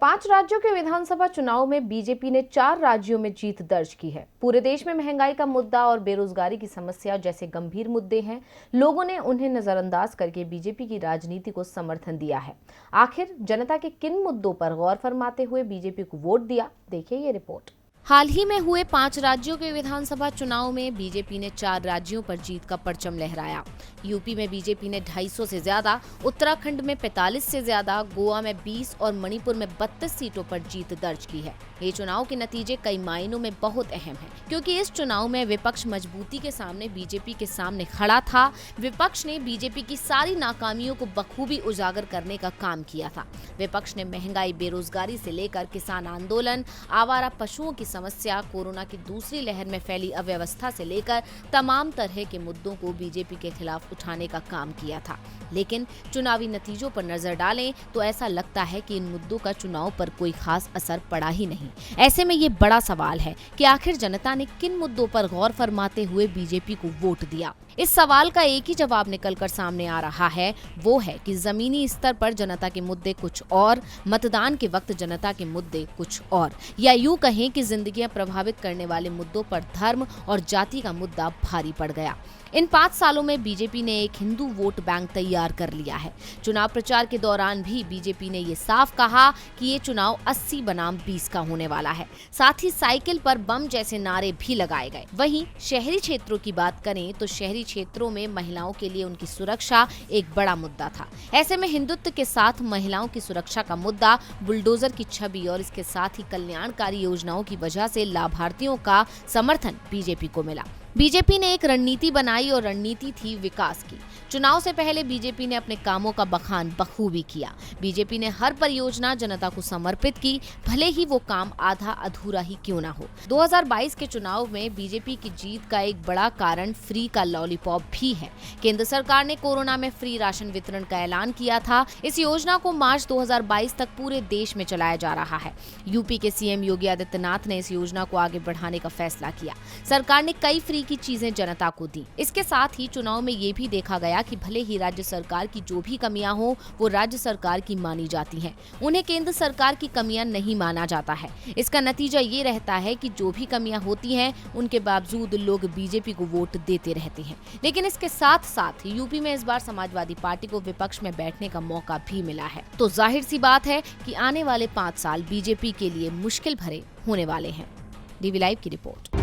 5 राज्यों के विधानसभा चुनाव में बीजेपी ने 4 राज्यों में जीत दर्ज की है। पूरे देश में महंगाई का मुद्दा और बेरोजगारी की समस्या जैसे गंभीर मुद्दे हैं। लोगों ने उन्हें नजरअंदाज करके बीजेपी की राजनीति को समर्थन दिया है। आखिर जनता के किन मुद्दों पर गौर फरमाते हुए बीजेपी को वोट दिया, देखिए ये रिपोर्ट। हाल ही में हुए 5 राज्यों के विधानसभा चुनाव में बीजेपी ने 4 राज्यों पर जीत का परचम लहराया। यूपी में बीजेपी ने 250 से ज्यादा, उत्तराखंड में 45 से ज्यादा, गोवा में 20 और मणिपुर में 32 सीटों पर जीत दर्ज की है। ये चुनाव के नतीजे कई मायनों में बहुत अहम हैं, क्योंकि इस चुनाव में विपक्ष मजबूती के सामने बीजेपी के सामने खड़ा था। विपक्ष ने बीजेपी की सारी नाकामियों को बखूबी उजागर करने का काम किया था। विपक्ष ने महंगाई, बेरोजगारी से लेकर किसान आंदोलन, आवारा पशुओं की समस्या, कोरोना की दूसरी लहर में फैली अव्यवस्था से लेकर तमाम तरह के मुद्दों को बीजेपी के खिलाफ उठाने का काम किया था। लेकिन चुनावी नतीजों पर नजर डालें तो ऐसा लगता है कि इन मुद्दों का चुनाव पर कोई खास असर पड़ा ही नहीं। ऐसे में ये बड़ा सवाल है कि आखिर जनता ने किन मुद्दों पर गौर फरमाते हुए बीजेपी को वोट दिया। इस सवाल का एक ही जवाब निकलकर सामने आ रहा है, वो है कि जमीनी स्तर पर जनता के मुद्दे कुछ और, मतदान के वक्त जनता के मुद्दे कुछ और, या यूं कहें कि जिंदगियां प्रभावित करने वाले मुद्दों पर धर्म और जाति का मुद्दा भारी पड़ गया। इन 5 सालों में बीजेपी ने एक हिंदू वोट बैंक तैयार कर लिया है। चुनाव प्रचार के दौरान भी बीजेपी ने ये साफ कहा कि ये चुनाव 80 बनाम 20 का होने वाला है। साथ ही साइकिल पर बम जैसे नारे भी लगाए गए। वहीं शहरी क्षेत्रों की बात करें तो शहरी क्षेत्रों में महिलाओं के लिए उनकी सुरक्षा एक बड़ा मुद्दा था। ऐसे में हिंदुत्व के साथ महिलाओं की सुरक्षा का मुद्दा, बुलडोजर की छवि और इसके साथ ही कल्याणकारी योजनाओं की वजह से लाभार्थियों का समर्थन बीजेपी को मिला। बीजेपी ने एक रणनीति बनाई और रणनीति थी विकास की। चुनाव से पहले बीजेपी ने अपने कामों का बखान बखूबी किया। बीजेपी ने हर परियोजना जनता को समर्पित की, भले ही वो काम आधा अधूरा ही क्यों ना हो। 2022 के चुनाव में बीजेपी की जीत का एक बड़ा कारण फ्री का लॉलीपॉप भी है। केंद्र सरकार ने कोरोना में फ्री राशन वितरण का ऐलान किया था। इस योजना को मार्च 2022 तक पूरे देश में चलाया जा रहा है। यूपी के सीएम योगी आदित्यनाथ ने इस योजना को आगे बढ़ाने का फैसला किया। सरकार ने कई फ्री की चीजें जनता को दी। इसके साथ ही चुनाव में ये भी देखा गया कि भले ही राज्य सरकार की जो भी कमियां हो वो राज्य सरकार की मानी जाती हैं, उन्हें केंद्र सरकार की कमियां नहीं माना जाता है। इसका नतीजा ये रहता है कि जो भी कमियां होती हैं उनके बावजूद लोग बीजेपी को वोट देते रहते हैं। लेकिन इसके साथ साथ यूपी में इस बार समाजवादी पार्टी को विपक्ष में बैठने का मौका भी मिला है। तो जाहिर सी बात है कि आने वाले 5 साल बीजेपी के लिए मुश्किल भरे होने वाले हैं। डीवी लाइव की रिपोर्ट।